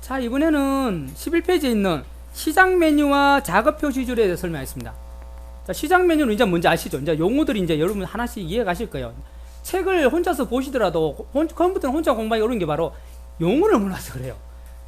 자, 이번에는 11페이지에 있는 시작 메뉴와 작업 표시줄에 대해서 설명하겠습니다. 자, 시작 메뉴는 이제 뭔지 아시죠? 이제 용어들이 이제 여러분 하나씩 이해 가실 거예요. 책을 혼자서 보시더라도 컴퓨터는 혼자 공부하기 어려운 게 바로 용어를 몰라서 그래요.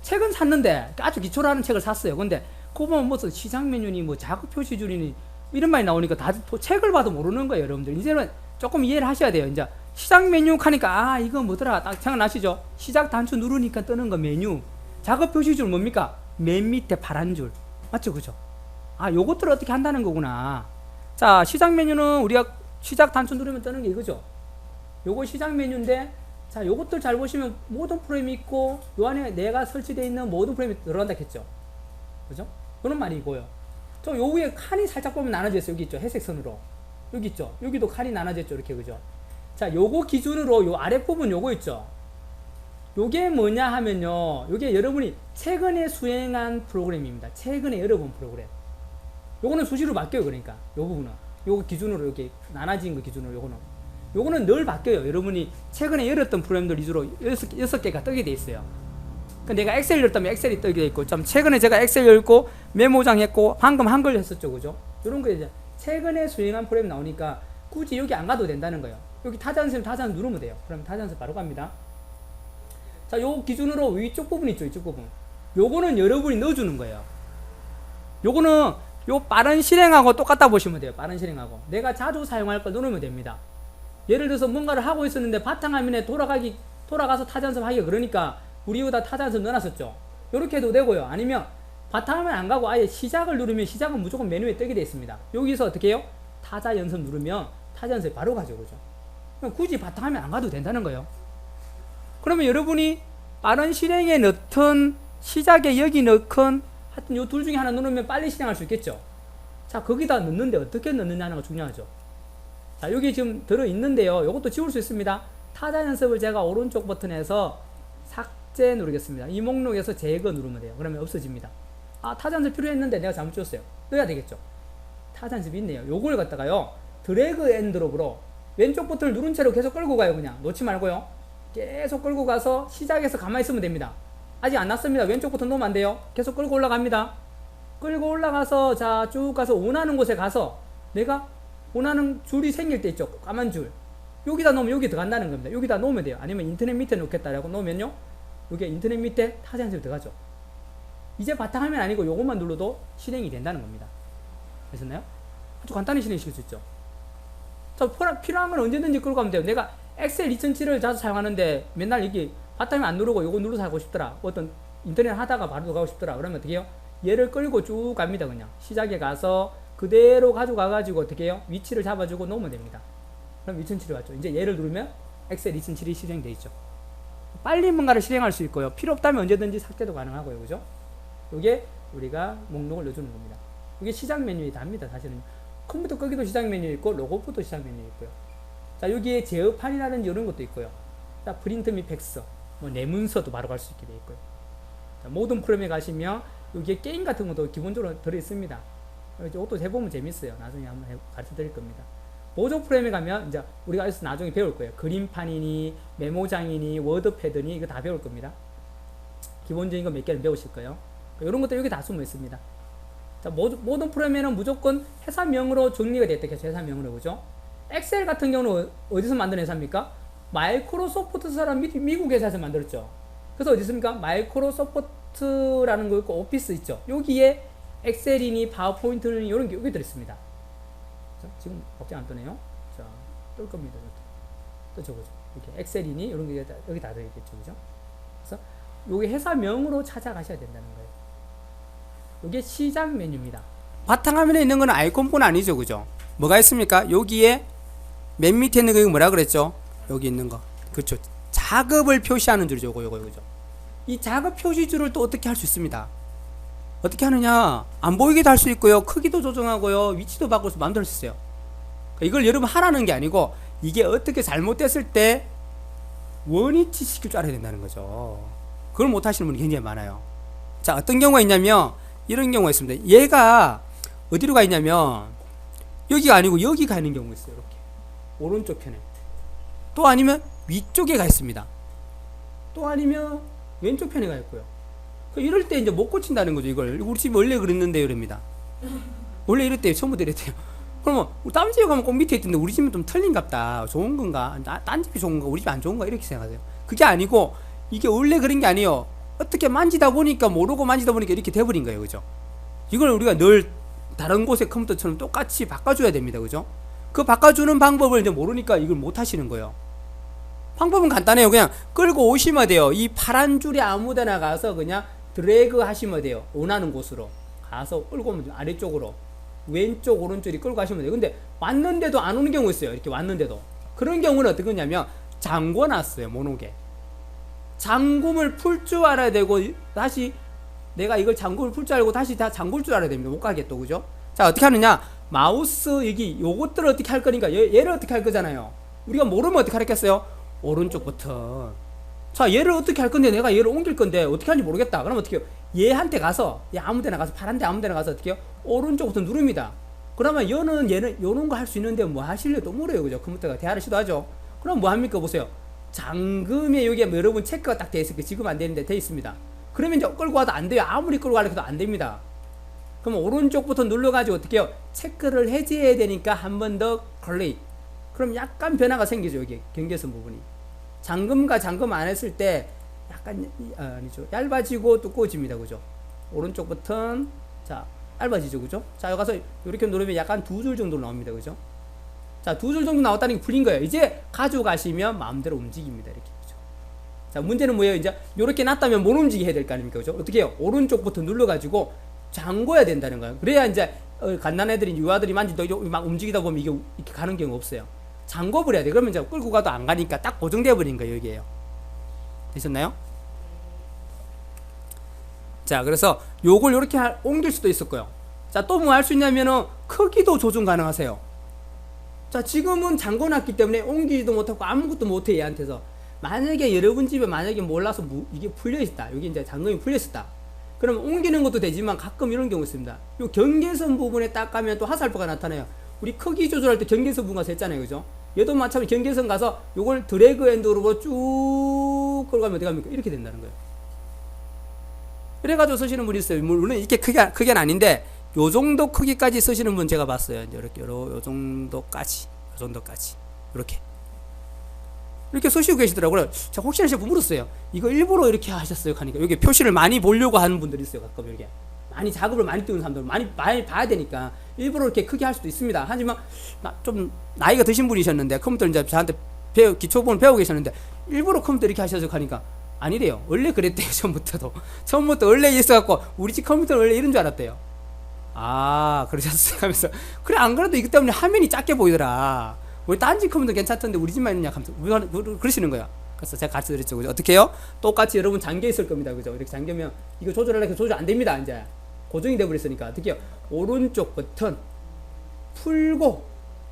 책은 샀는데 아주 기초라는 책을 샀어요. 근데 그거 보면 무슨 시작 메뉴니 뭐 작업 표시줄이니 이런 말이 나오니까 다 책을 봐도 모르는 거예요, 여러분들. 이제는 조금 이해를 하셔야 돼요. 이제 시작 메뉴 하니까 이거 뭐더라 딱 생각나시죠? 시작 단추 누르니까 뜨는 거 메뉴. 작업 표시줄 뭡니까? 맨 밑에 파란 줄. 맞죠? 그죠? 요것들을 어떻게 한다는 거구나. 자, 시작 메뉴는 우리가 시작 단추 누르면 뜨는 게 이거죠. 요거 시작 메뉴인데, 자, 요것들 잘 보시면 모든 프레임이 있고, 요 안에 내가 설치되어 있는 모든 프레임이 들어간다 했죠. 그죠? 그런 말이고요. 저 요 위에 칸이 살짝 보면 나눠져 있어요. 여기 있죠. 회색 선으로. 여기 있죠. 여기도 칸이 나눠져 있죠. 이렇게, 그죠? 자, 요거 기준으로 요 아랫부분 요거 있죠. 요게 뭐냐 하면요, 요게 여러분이 최근에 수행한 프로그램입니다. 최근에 열어본 프로그램. 요거는 수시로 바뀌어요. 그러니까 요 부분은 요거 기준으로 이렇게 나눠진 거 기준으로 요거는 늘 바뀌어요. 여러분이 최근에 열었던 프로그램들 위주로 6개가 뜨게 돼 있어요. 그러니까 내가 엑셀 열었다면 엑셀이 뜨게 돼 있고, 좀 최근에 제가 엑셀 열고 메모장 했고 방금 한글 했었죠. 그죠? 요런 거 이제 최근에 수행한 프로그램 나오니까 굳이 여기 안 가도 된다는 거예요. 여기 타자연습 누르면 돼요. 그러면 타자연습 바로 갑니다. 자, 요 기준으로 위쪽 부분 있죠. 이쪽 부분. 요거는 여러분이 넣어주는 거예요. 요거는 요 빠른 실행하고 똑같다 보시면 돼요. 빠른 실행하고. 내가 자주 사용할 걸 누르면 됩니다. 예를 들어서 뭔가를 하고 있었는데 바탕화면에 돌아가서 타자연습 하기가 그러니까 우리 여기다 타자연습 넣어놨었죠. 요렇게 해도 되고요. 아니면 바탕화면 안 가고 아예 시작을 누르면 시작은 무조건 메뉴에 뜨게 되어 있습니다. 여기서 어떻게 해요? 타자연습 누르면 타자연습 바로 가죠. 그죠? 그럼 굳이 바탕화면 안 가도 된다는 거예요. 그러면 여러분이 빠른 실행에 넣든 시작에 여기 넣건 하여튼 요 둘 중에 하나 누르면 빨리 실행할 수 있겠죠. 자, 거기다 넣는데 어떻게 넣느냐는 거 중요하죠. 자, 여기 지금 들어있는데요. 요것도 지울 수 있습니다. 타자 연습을 제가 오른쪽 버튼에서 삭제 누르겠습니다. 이 목록에서 제거 누르면 돼요. 그러면 없어집니다. 타자 연습 필요했는데 내가 잘못 지웠어요. 넣어야 되겠죠. 타자 연습이 있네요. 요걸 갖다가요, 드래그 앤 드롭으로 왼쪽 버튼을 누른 채로 계속 끌고 가요. 그냥 놓지 말고요. 계속 끌고 가서 시작해서 가만히 있으면 됩니다. 아직 안 났습니다. 왼쪽 버튼 놓으면 안 돼요. 계속 끌고 올라갑니다. 끌고 올라가서 자, 쭉 가서 원하는 곳에 가서 내가 원하는 줄이 생길 때 있죠. 까만 줄. 여기다 놓으면 여기 들어간다는 겁니다. 여기다 놓으면 돼요. 아니면 인터넷 밑에 놓겠다라고 놓으면요, 여기 인터넷 밑에 타자 연습이 들어가죠. 이제 바탕화면 아니고 요것만 눌러도 실행이 된다는 겁니다. 되셨나요? 아주 간단히 실행시킬 수 있죠. 자, 필요한 건 언제든지 끌고 가면 돼요. 내가 엑셀 2007을 자주 사용하는데 맨날 여기 바탕화면 안 누르고 요거 눌러서 하고 싶더라. 어떤 인터넷 하다가 바로 가고 싶더라. 그러면 어떻게 해요? 얘를 끌고 쭉 갑니다. 그냥 시작에 가서 그대로 가져가가지고 어떻게 해요? 위치를 잡아주고 놓으면 됩니다. 그럼 2007이 왔죠. 이제 얘를 누르면 엑셀 2007이 실행되어 있죠. 빨리 뭔가를 실행할 수 있고요. 필요 없다면 언제든지 삭제도 가능하고요. 그죠? 요게 우리가 목록을 넣어주는 겁니다. 이게 시작 메뉴에 답니다. 사실은 컴퓨터 끄기도 시작 메뉴 있고 로고부도 시작 메뉴 있고요. 자, 여기에 제어판이라든지 이런 것도 있고요. 자, 프린트 및 팩스, 내 문서도 바로 갈 수 있게 되어 있고요. 자, 모든 프로그램에 가시면 여기에 게임 같은 것도 기본적으로 들어있습니다. 이것도 해보면 재밌어요. 나중에 한번 가르쳐 드릴 겁니다. 보조 프로그램에 가면 이제 우리가 나중에 배울 거예요. 그림판이니 메모장이니 워드패드니 이거 다 배울 겁니다. 기본적인 거 몇 개를 배우실 거예요. 이런 것도 여기 다 숨어 있습니다. 자, 모든 프로그램에는 무조건 회사명으로 정리가 되어 있겠죠. 회사명으로. 그죠? 엑셀 같은 경우는 어디서 만든 회사입니까? 마이크로소프트사라는 미국 회사에서 만들었죠. 그래서 어디 있습니까? 마이크로소프트라는 거 있고 오피스 있죠. 여기에 엑셀이니 파워포인트니 이런 게 여기 들어있습니다. 지금 걱정 안 뜨네요. 자, 뜰 겁니다. 뜨죠, 그죠? 이렇게 엑셀이니 이런 게 여기 다 들어있겠죠, 그죠? 그래서 여기 회사명으로 찾아가셔야 된다는 거예요. 이게 시작 메뉴입니다. 바탕화면에 있는 건 아이콘뿐 아니죠, 그죠? 뭐가 있습니까? 여기에 맨 밑에 있는 거 뭐라 그랬죠? 여기 있는 거, 그렇죠? 작업을 표시하는 줄이죠, 요거, 그죠? 이 작업 표시줄을 또 어떻게 할 수 있습니다. 어떻게 하느냐? 안 보이게도 할 수 있고요, 크기도 조정하고요, 위치도 바꿔서 만들 수 있어요. 이걸 여러분 하라는 게 아니고 이게 어떻게 잘못됐을 때 원위치 시킬 줄 알아야 된다는 거죠. 그걸 못 하시는 분이 굉장히 많아요. 자, 어떤 경우가 있냐면 이런 경우가 있습니다. 얘가 어디로 가 있냐면 여기가 아니고 여기 가 있는 경우가 있어요. 이렇게 오른쪽 편에. 또 아니면 위쪽에 가 있습니다. 또 아니면 왼쪽 편에 가 있고요. 이럴 때 이제 못 고친다는 거죠. 이걸 우리 집 원래 그랬는데 이럽니다. 원래 이랬대요. 처음부터 이랬대요. 그러면 다른 집에 가면 꼭 밑에 있던데 우리 집은 좀 틀린갑다. 좋은 건가? 딴 집이 좋은 건가? 우리 집이 안 좋은가? 이렇게 생각하세요. 그게 아니고 이게 원래 그런 게 아니에요. 어떻게 만지다 보니까 모르고 만지다 보니까 이렇게 돼버린 거예요. 그죠? 이걸 우리가 늘 다른 곳의 컴퓨터처럼 똑같이 바꿔줘야 됩니다. 그죠? 그 바꿔주는 방법을 이제 모르니까 이걸 못 하시는 거예요. 방법은 간단해요. 그냥 끌고 오시면 돼요. 이 파란 줄이 아무 데나 가서 그냥 드래그 하시면 돼요. 원하는 곳으로 가서 끌고 오면 돼요. 아래쪽으로 왼쪽 오른쪽이 끌고 가시면 돼요. 근데 왔는데도 안 오는 경우 있어요. 이렇게 왔는데도. 그런 경우는 어떻게 하냐면 잠궈놨어요. 못 오게. 잠금을 풀 줄 알아야 되고 다시 내가 이걸 잠금을 풀 줄 알고 다시 다 잠글 줄 알아야 됩니다. 못 가게 또. 그죠? 자, 어떻게 하느냐? 마우스 여기 요것들을 어떻게 할 거니까 얘를 어떻게 할 거잖아요. 우리가 모르면 어떻게 하겠어요? 오른쪽 버튼. 자, 얘를 어떻게 할 건데 내가 얘를 옮길 건데 어떻게 하는지 모르겠다. 그럼 어떻게 해요? 얘한테 가서 얘 아무 데나 가서 파란데 아무 데나 가서 어떻게 해요? 오른쪽 버튼 누릅니다. 그러면 얘는 요런 거 할 수 있는데 뭐 하실래? 또 물어요. 그죠? 컴퓨터가 대화를 시도하죠. 그럼 뭐 합니까? 보세요. 잠금에 여기에 뭐 여러분 체크가 딱 돼 있을 게 지금 안 되는데 돼 있습니다. 그러면 이제 끌고 와도 안 돼요. 아무리 끌고 가려고 해도 안 됩니다. 그럼 오른쪽 버튼 눌러가지고 어떻게 해요? 체크를 해제해야 되니까 한 번 더 클릭. 그럼 약간 변화가 생기죠. 여기 경계선 부분이. 잠금과 잠금 안 했을 때 약간 아니죠. 얇아지고 두꺼워집니다. 그죠? 오른쪽 버튼 자 얇아지죠. 그죠? 자 여기 가서 이렇게 누르면 약간 두 줄 정도 나옵니다. 그죠? 자 두 줄 정도 나왔다는 게 풀린 거예요. 이제 가져가시면 마음대로 움직입니다. 이렇게. 그죠? 자 문제는 뭐예요? 이제 이렇게 놨다면 못 움직이게 해야 될 거 아닙니까? 그죠? 어떻게 해요? 오른쪽 버튼 눌러가지고 잠궈야 된다는 거예요. 그래야 이제 갓난 애들이 유아들이 만지도 막 움직이다 보면 이게 이렇게 가는 경우 없어요. 잠궈버려야 돼. 그러면 이제 끌고 가도 안 가니까 딱 고정되어 버린 거예요. 여기에요. 되셨나요? 자, 그래서 요걸 이렇게 옮길 수도 있을 거예요. 자, 또 뭐 할 수 있냐면은 크기도 조정 가능하세요. 자, 지금은 잠궈놨기 때문에 옮기지도 못하고 아무것도 못해 얘한테서. 만약에 여러분 집에 만약에 몰라서 이게 풀려있다. 여기 이제 잠금이 풀려있었다. 그러면 옮기는 것도 되지만 가끔 이런 경우 있습니다. 요 경계선 부분에 딱 가면 또 화살표가 나타나요. 우리 크기 조절할 때 경계선 부분 가서 했잖아요. 그죠? 얘도 마찬가지 경계선 가서 요걸 드래그 앤 드롭으로 쭉 끌어가면 어떻게 합니까? 이렇게 된다는 거예요. 이래가지고 쓰시는 분이 있어요. 물론 이렇게 크게는 아닌데 요 정도 크기까지 쓰시는 분 제가 봤어요. 이렇게 요 정도까지 이렇게 쓰시고 계시더라고요. 제가 혹시나 제가 물었어요. 이거 일부러 이렇게 하셨어요? 하니까 여기 표시를 많이 보려고 하는 분들이 있어요. 가끔 이렇게 많이 작업을 많이 띄우는 사람들 많이 봐야 되니까 일부러 이렇게 크게 할 수도 있습니다. 하지만 좀 나이가 드신 분이셨는데 컴퓨터 이제 저한테 기초부분 배우고 계셨는데 일부러 컴퓨터 이렇게 하셔서 하니까 아니래요. 원래 그랬대요. 처음부터 원래 있어갖고 우리 집 컴퓨터는 원래 이런 줄 알았대요. 아 그러셨어요 하면서 그래 안 그래도 이것 때문에 화면이 작게 보이더라. 우리 딴 집 컴퓨터 괜찮던데 우리 집만 있느냐 하면서 그러시는 거야. 그래서 제가 같이 드렸죠. 그죠? 어떻게 해요? 똑같이 여러분 잠겨 있을 겁니다. 그죠? 이렇게 잠기면 이거 조절하려고 조절 안 됩니다. 이제 고정이 돼 버렸으니까 어떻게 해요? 오른쪽 버튼 풀고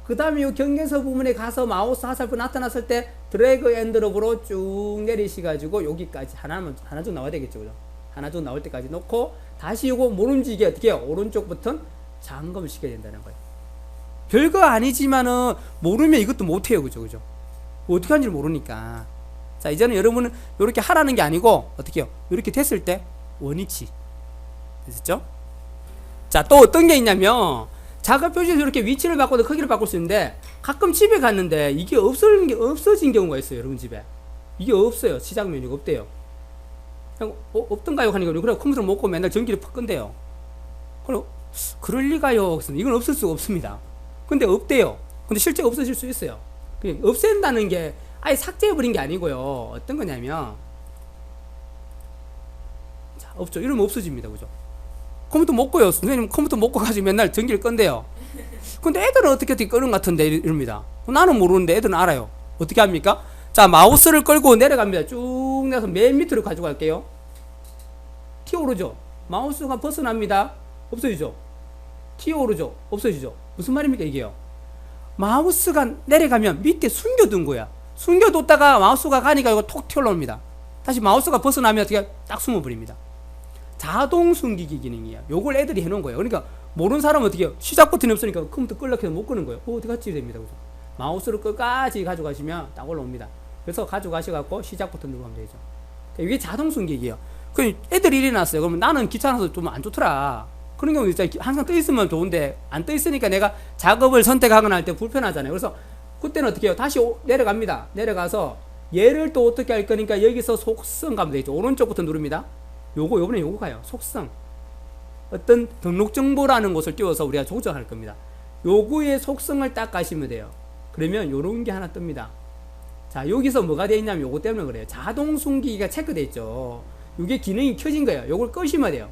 그 다음에 이 경계선 부분에 가서 마우스 화살표 나타났을 때 드래그 앤 드롭으로 쭉 내리시가지고 여기까지 하나 좀 나와야 되겠죠. 그죠? 하나 좀 나올 때까지 놓고 다시 이거 못 움직이게 어떻게 해요? 오른쪽 버튼 잠금을 시켜야 된다는 거예요. 별거 아니지만은 모르면 이것도 못해요. 그죠? 그죠? 어떻게 하는지 모르니까. 자, 이제는 여러분은 이렇게 하라는 게 아니고 어떻게 해요? 이렇게 됐을 때 원위치. 됐죠? 자, 또 어떤 게 있냐면 작업 표시에서 이렇게 위치를 바꿔도 크기를 바꿀 수 있는데 가끔 집에 갔는데 이게 없어진 경우가 있어요. 여러분 집에. 이게 없어요. 시작 메뉴가 없대요. 없던가요? 하니까 그래 컴퓨터를 못 끄고 맨날 전기를 팍 끈대요. 그럼 그럴 리가요. 이건 없을 수가 없습니다. 근데 없대요. 근데 실제 없어질 수 있어요. 없앤다는 게 아예 삭제해버린 게 아니고요. 어떤 거냐면 자, 없죠. 이러면 없어집니다. 그죠? 컴퓨터 못 꺼요. 선생님 컴퓨터 못 꺼가지고 맨날 전기를 끈대요. 근데 애들은 어떻게 끄는 것 같은데 이럽니다. 나는 모르는데 애들은 알아요. 어떻게 합니까? 자, 마우스를 끌고 내려갑니다. 쭉 내서 맨 밑으로 가지고 갈게요. 튀어오르죠? 마우스가 벗어납니다. 없어지죠? 튀어오르죠? 없어지죠? 무슨 말입니까 이게요? 마우스가 내려가면 밑에 숨겨둔 거야. 숨겨뒀다가 마우스가 가니까 이거 톡 튀어나옵니다. 다시 마우스가 벗어나면 어떻게 딱 숨어버립니다. 자동 숨기기 기능이에요. 요걸 애들이 해놓은 거예요. 그러니까 모르는 사람은 어떻게 해요? 시작 버튼이 없으니까 컴퓨터 끌락해서 못 끄는 거예요. 어디 갔지 됩니다. 그죠? 마우스를 끝까지 가져가시면 딱 올라옵니다. 그래서 가져가셔갖고 시작 버튼 누르면 되죠. 이게 자동 숨기기예요. 그 애들이 일어났어요. 그러면 나는 귀찮아서 좀 안 좋더라. 그런 경우 있잖아요. 항상 떠 있으면 좋은데 안 떠 있으니까 내가 작업을 선택하거나 할 때 불편하잖아요. 그래서 그때는 어떻게 해요? 다시 내려갑니다. 내려가서 얘를 또 어떻게 할 거니까 여기서 속성 가면 되죠. 오른쪽부터 누릅니다. 요번에 요거 가요. 속성. 어떤 등록 정보라는 것을 띄워서 우리가 조정할 겁니다. 요거의 속성을 딱 가시면 돼요. 그러면 요런 게 하나 뜹니다. 자, 여기서 뭐가 되어 있냐면 요거 때문에 그래요. 자동 숨기기가 체크되어 있죠. 요게 기능이 켜진 거예요. 요걸 끄시면 돼요.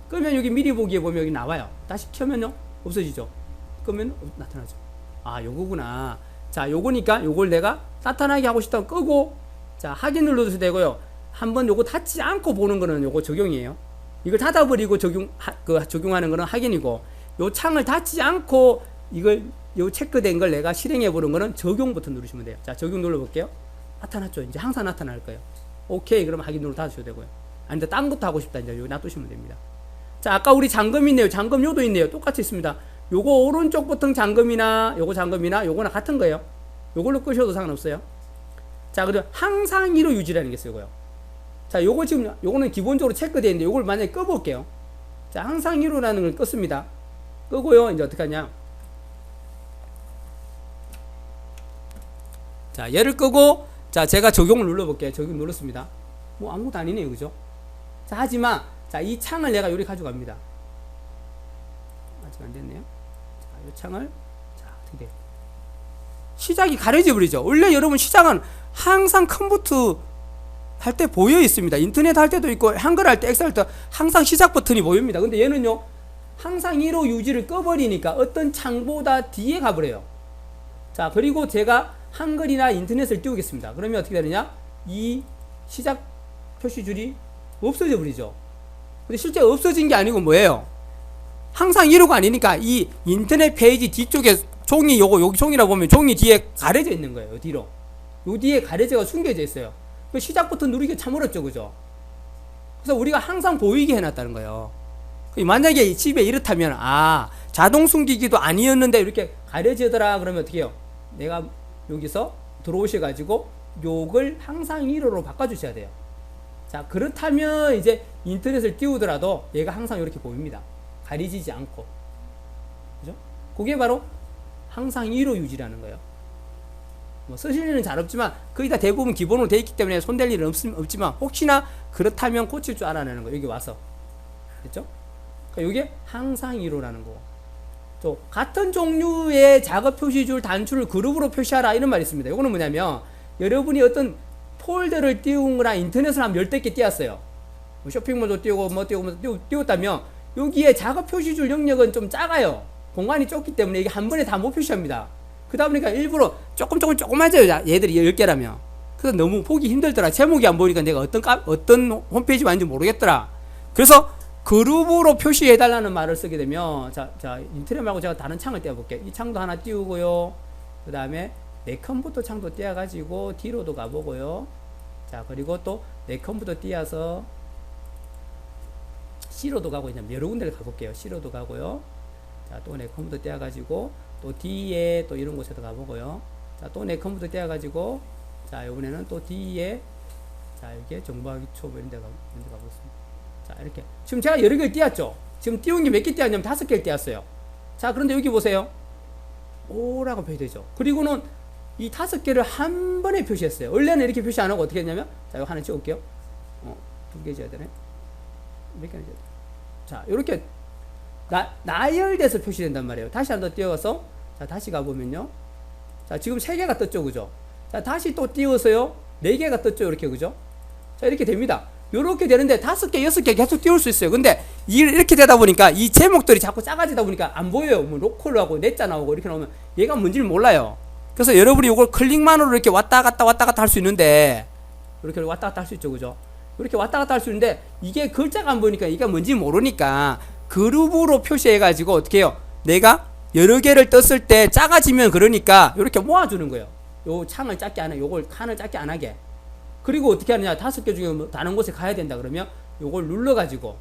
끄면 여기 미리 보기에 보면 여기 나와요. 다시 켜면요 없어지죠. 끄면 나타나죠. 아, 요거구나. 자, 요거니까 요걸 내가 나타나게 하고 싶다면 끄고, 자, 확인 눌러도 되고요. 한번 요거 닫지 않고 보는 거는 요거 적용이에요. 이걸 닫아버리고 적용하는 거는 확인이고, 요 창을 닫지 않고 이걸 요 체크된 걸 내가 실행해 보는 거는 적용 버튼 누르시면 돼요. 자, 적용 눌러볼게요. 나타났죠. 이제 항상 나타날 거예요. 오케이. 그럼 확인 눌러 닫으셔도 되고요. 아닌데 딴 것도 하고 싶다. 이제 여기 놔두시면 됩니다. 자, 아까 우리 잠금 있네요. 잠금 요도 있네요. 똑같이 있습니다. 요거 오른쪽 버튼 잠금이나 요거 잠금이나 요거나 같은 거예요. 요걸로 끄셔도 상관없어요. 자, 그리고 항상 1호 유지라는 게 있어요. 자, 요거 지금 요거는 기본적으로 체크되어 있는데 요걸 만약에 꺼볼게요. 자, 항상 1호라는 걸 껐습니다. 끄고요. 이제 어떻게 하냐? 자, 얘를 끄고, 자, 제가 적용을 눌러볼게요. 적용 눌렀습니다. 뭐 아무것도 아니네요. 그죠? 자, 하지만 자, 이 창을 내가 요리 가져갑니다. 아직 안 됐네요. 자, 이 창을, 자, 어떻게 돼요? 시작이 가려져 버리죠. 원래 여러분 시작은 항상 컴퓨터 할 때 보여 있습니다. 인터넷 할 때도 있고, 한글 할 때, 엑셀 할 때 항상 시작 버튼이 보입니다. 근데 얘는요, 항상 1호 유지를 꺼버리니까 어떤 창보다 뒤에 가버려요. 자, 그리고 제가 한글이나 인터넷을 띄우겠습니다. 그러면 어떻게 되느냐? 이 시작 표시줄이 없어져 버리죠. 근데 실제 없어진 게 아니고 뭐예요? 항상 1호가 아니니까 이 인터넷 페이지 뒤쪽에 종이 여기 종이라 보면 종이 뒤에 가려져 있는 거예요. 뒤로. 요 뒤에 가려져가 숨겨져 있어요. 그 시작 버튼 누르기 참 어렵죠. 그죠? 그래서 우리가 항상 보이게 해놨다는 거예요. 만약에 집에 이렇다면, 아, 자동 숨기기도 아니었는데 이렇게 가려지더라. 그러면 어떻게 해요? 내가 여기서 들어오셔가지고 요걸 항상 1호로 바꿔주셔야 돼요. 자, 그렇다면 이제 인터넷을 띄우더라도 얘가 항상 이렇게 보입니다. 가리지지 않고. 그죠? 그게 바로 항상 1호 유지라는 거예요. 뭐 쓰실 일은 잘 없지만 거의 다 대부분 기본으로 되어 있기 때문에 손댈 일은 없지만 혹시나 그렇다면 고칠 줄 알아내는 거예요. 여기 와서. 됐죠? 그러니까 이게 항상 1호라는 거고. 또 같은 종류의 작업 표시줄 단추를 그룹으로 표시하라 이런 말이 있습니다. 이거는 뭐냐면 여러분이 어떤 폴더를 띄운 거나 인터넷을 한 열댓 개 띄웠어요. 뭐 쇼핑몰도 띄우고 뭐 띄웠다면 여기에 작업 표시줄 영역은 좀 작아요. 공간이 좁기 때문에 이게 한 번에 다 못 표시합니다. 그러다 보니까 일부러 조그마져요. 얘들이 10개라면. 그래서 너무 보기 힘들더라. 제목이 안 보이니까 내가 어떤 홈페이지 왔는지 모르겠더라. 그래서 그룹으로 표시해달라는 말을 쓰게 되면, 자, 인터넷 말고 제가 다른 창을 띄워볼게요. 이 창도 하나 띄우고요. 그 다음에 내 컴퓨터 창도 띄워가지고 뒤로도 가보고요. 자, 그리고 또 내 컴퓨터 띄워서 C로도 가고, 이제 여러 군데를 가볼게요. C로도 가고요. 자, 또 내 컴퓨터 띄워가지고 또 D에 또 이런 곳에도 가보고요. 자, 또 내 컴퓨터 띄워가지고, 자, 이번에는 또 D에, 자, 이게 정보하기 초보 이런 데 가보겠습니다. 자, 이렇게. 지금 제가 여러 개를 띄웠죠? 지금 띄운 게 몇 개 띄웠냐면 5개를 띄웠어요. 자, 그런데 여기 보세요. 오라고 표시되죠. 그리고는 이 5개를 한 번에 표시했어요. 원래는 이렇게 표시 안 하고 어떻게 했냐면, 자, 이거 하나 찍을게요. 2개 지어야 되네. 몇 개나 지어야 돼? 자, 이렇게 나열돼서 표시된단 말이에요. 다시 한 번 더 띄워서, 자, 다시 가보면요. 자, 지금 3개가 떴죠. 그죠? 자, 다시 또 띄워서요. 4개가 떴죠. 이렇게. 그죠? 자, 이렇게 됩니다. 요렇게 되는데 5개, 6개 계속 띄울 수 있어요. 근데 이렇게 되다 보니까 이 제목들이 자꾸 작아지다 보니까 안 보여요. 뭐 로컬로 하고 넷자 나오고 이렇게 나오면 얘가 뭔지를 몰라요. 그래서 여러분이 이걸 클릭만으로 이렇게 왔다 갔다 할 수 있는데, 이렇게 왔다 갔다 할 수 있죠. 그죠? 이렇게 왔다 갔다 할 수 있는데 이게 글자가 안 보이니까 이게 뭔지 모르니까 그룹으로 표시해가지고 어떻게 해요? 내가 여러 개를 떴을 때 작아지면 그러니까 이렇게 모아주는 거예요. 요 창을 작게 안 하게, 요걸 칸을 작게 안 하게. 그리고 어떻게 하느냐? 5개 중에 뭐 다른 곳에 가야 된다 그러면 요걸 눌러가지고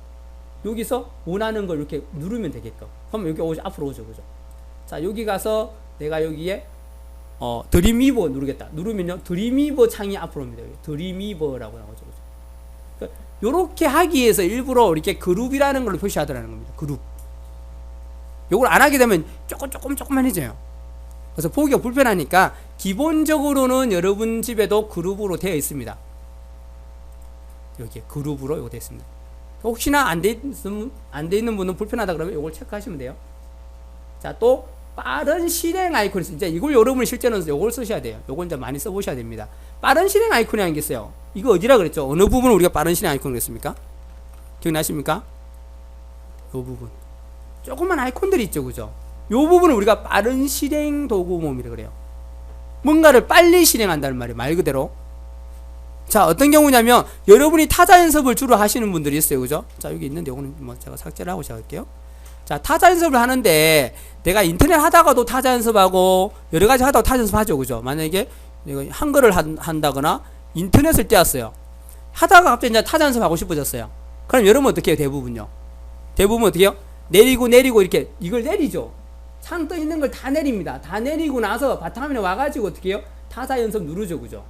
여기서 원하는 걸 이렇게 누르면 되게끔. 그러면 여기 앞으로 오죠. 그죠? 자, 여기 가서 내가 여기에 드림위버 누르겠다. 누르면요. 드림위버 창이 앞으로 옵니다. 드림위버라고 나오죠. 그죠? 요렇게 하기 위해서 일부러 이렇게 그룹이라는 걸로 표시하더라는 겁니다. 그룹. 요걸 안 하게 되면 조금만 해져요. 그래서 보기가 불편하니까 기본적으로는 여러분 집에도 그룹으로 되어 있습니다. 여기 그룹으로 이거 되어 있습니다. 혹시나 안 돼 있는 분은 불편하다 그러면 이걸 체크하시면 돼요. 자, 또 빠른 실행 아이콘이 있어요. 이제 이걸 여러분이 실제는 이걸 쓰셔야 돼요. 이걸 이제 많이 써보셔야 됩니다. 빠른 실행 아이콘이라는 게 있어요. 이거 어디라 그랬죠? 어느 부분을 우리가 빠른 실행 아이콘 그랬습니까? 기억나십니까? 이 부분. 조그만 아이콘들이 있죠, 그죠? 이 부분을 우리가 빠른 실행 도구 모음이라 그래요. 뭔가를 빨리 실행한다는 말이에요. 말 그대로. 자, 어떤 경우냐면 여러분이 타자 연습을 주로 하시는 분들이 있어요, 그죠? 자, 여기 있는데 이거는 뭐 제가 삭제를 하고 시작할게요. 자, 타자 연습을 하는데 내가 인터넷 하다가도 타자 연습하고 여러 가지 하다가 타자 연습하죠, 그죠? 만약에 내가 한글을 한다거나 인터넷을 떼었어요. 하다가 갑자기 이제 타자 연습하고 싶어졌어요. 그럼 여러분 어떻게 해요? 대부분 어떻게 해요? 내리고 이렇게 이걸 내리죠. 창 떠 있는 걸 다 내립니다. 다 내리고 나서 바탕화면에 와가지고 어떻게 해요? 타자 연습 누르죠, 그죠?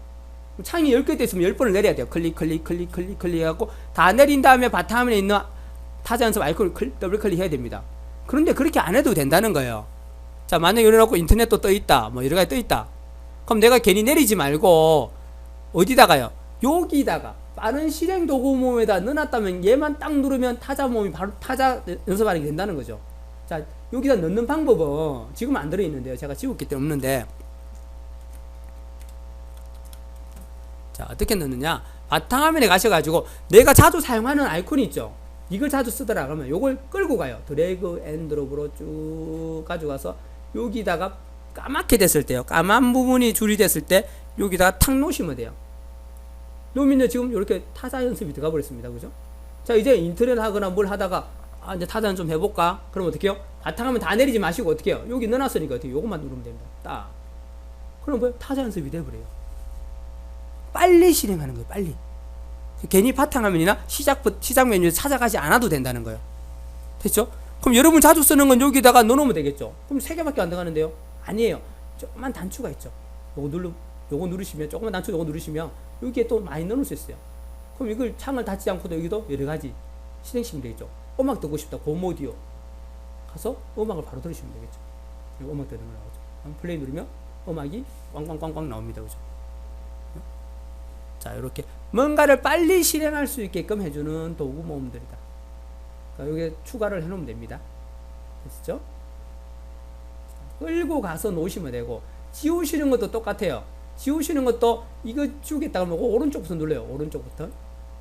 창이 10개 돼 있으면 10번을 내려야 돼요. 클릭 해갖고 다 내린 다음에 바탕화면에 있는 타자 연습 아이콘을 더블 클릭해야 됩니다. 그런데 그렇게 안 해도 된다는 거예요. 자, 만약에 이래놓고 인터넷도 떠 있다, 뭐 여러 가지 떠 있다. 그럼 내가 괜히 내리지 말고 어디다가요? 여기다가 빠른 실행 도구 모음에다 넣어놨다면 얘만 딱 누르면 타자 모음이 바로 타자 연습하게 된다는 거죠. 자, 여기다 넣는 방법은 지금 안 들어있는데요. 제가 지웠기 때문에 없는데. 자, 어떻게 넣느냐? 바탕화면에 가셔가지고 내가 자주 사용하는 아이콘이 있죠. 이걸 자주 쓰더라 그러면 요걸 끌고 가요. 드래그 앤 드롭으로 쭉 가져가서 여기다가 까맣게 됐을 때요. 까만 부분이 줄이 됐을 때 여기다가 탁 놓으시면 돼요. 놓으면 지금 이렇게 타자 연습이 들어가 버렸습니다. 그죠? 자, 이제 인터넷 하거나 뭘 하다가 이제 타자 좀 해볼까? 그럼 어떻게 해요? 바탕화면 다 내리지 마시고 어떻게 해요? 여기 넣어놨으니까 어떻게 요것만 누르면 됩니다. 딱. 그럼 뭐예요? 타자 연습이 돼버려요. 빨리 실행하는 거예요. 빨리. 괜히 바탕화면이나 시작 메뉴에 찾아가지 않아도 된다는 거예요. 됐죠? 그럼 여러분 자주 쓰는 건 여기다가 넣어놓으면 되겠죠? 그럼 3개밖에 안 들어가는데요? 아니에요. 조그만 단추가 있죠. 요거 누르시면, 조그만 단추 요거 누르시면 여기에 또 많이 넣을 수 있어요. 그럼 이걸 창을 닫지 않고도 여기도 여러 가지 실행시키면 되겠죠. 음악 듣고 싶다. 고모디오. 가서 음악을 바로 들으시면 되겠죠. 이거 음악 듣는 거 나오죠. 플레이 누르면 음악이 꽝꽝꽝꽝 나옵니다. 그죠? 자, 이렇게 뭔가를 빨리 실행할 수 있게끔 해주는 도구 모음들이다. 그러니까 여기에 추가를 해놓으면 됩니다. 됐죠? 끌고 가서 놓으시면 되고, 지우시는 것도 똑같아요. 지우시는 것도 이거 지우겠다 그러면 오른쪽부터 눌러요. 오른쪽부터.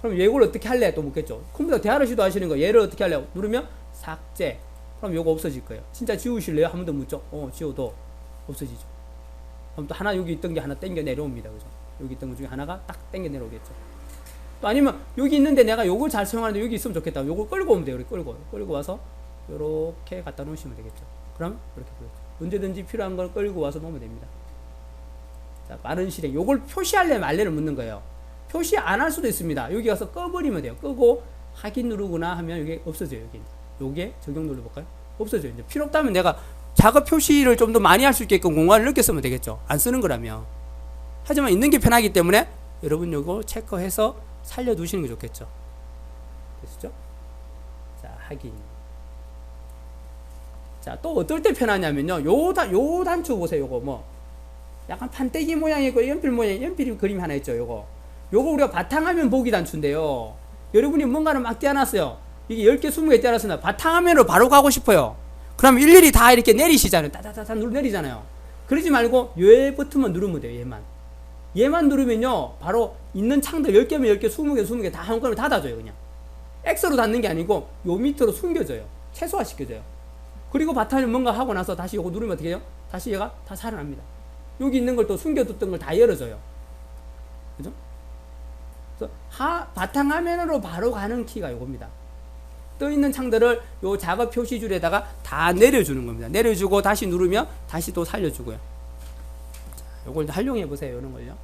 그럼 이걸 어떻게 할래? 또 묻겠죠. 컴퓨터 대화를 시도하시는 거 얘를 어떻게 할래요? 누르면 삭제. 그럼 요거 없어질 거예요. 진짜 지우실래요? 한 번 더 묻죠. 지워도 없어지죠. 그럼 또 하나 여기 있던 게 하나 땡겨 내려옵니다. 그죠? 여기 있던 것 중에 하나가 딱 땡겨 내려오겠죠. 또 아니면 여기 있는데 내가 요걸 잘 사용하는데 여기 있으면 좋겠다. 요걸 끌고 오면 돼요. 이렇게 끌고 와서 요렇게 갖다 놓으시면 되겠죠. 그럼 이렇게 보였죠. 언제든지 필요한 걸 끌고 와서 놓으면 됩니다. 자, 빠른 실행. 요걸 표시할래 말래를 묻는 거예요. 표시 안 할 수도 있습니다. 여기 가서 꺼버리면 돼요. 끄고 확인 누르거나 하면 이게 없어져요. 여기. 요게 적용 눌러볼까요? 없어져요. 이제 필요 없다면 내가 작업 표시를 좀 더 많이 할 수 있게끔 공간을 넓게 쓰면 되겠죠. 안 쓰는 거라면. 하지만 있는 게 편하기 때문에 여러분 요거 체크해서 살려두시는 게 좋겠죠. 됐죠? 자, 확인. 자, 또 어떨 때 편하냐면요. 요 단추 보세요. 요거 뭐 약간 판때기 모양이고 연필 모양, 연필 그림 하나 있죠. 요거 우리가 바탕화면 보기 단추인데요. 여러분이 뭔가를 막 떼어놨어요. 이게 10개, 20개 떼어놨으면 바탕화면으로 바로 가고 싶어요. 그럼 일일이 다 이렇게 내리시잖아요. 따다다다 내리잖아요. 그러지 말고 얘 버튼만 누르면 돼요. 얘만 누르면요. 바로 있는 창들 10개면 10개, 20개 다 한꺼번에 닫아줘요. 그냥 X로 닫는 게 아니고 요 밑으로 숨겨져요. 최소화시켜져요. 그리고 바탕화면 뭔가 하고 나서 다시 요거 누르면 어떻게 해요? 다시 얘가 다 살아납니다. 여기 있는 걸 또 숨겨뒀던 걸 다 열어줘요. 그죠? 그래서 바탕화면으로 바로 가는 키가 요겁니다. 떠 있는 창들을 요 작업 표시줄에다가 다 내려주는 겁니다. 내려주고 다시 누르면 다시 또 살려주고요. 자, 요걸 활용해 보세요. 이런 걸요.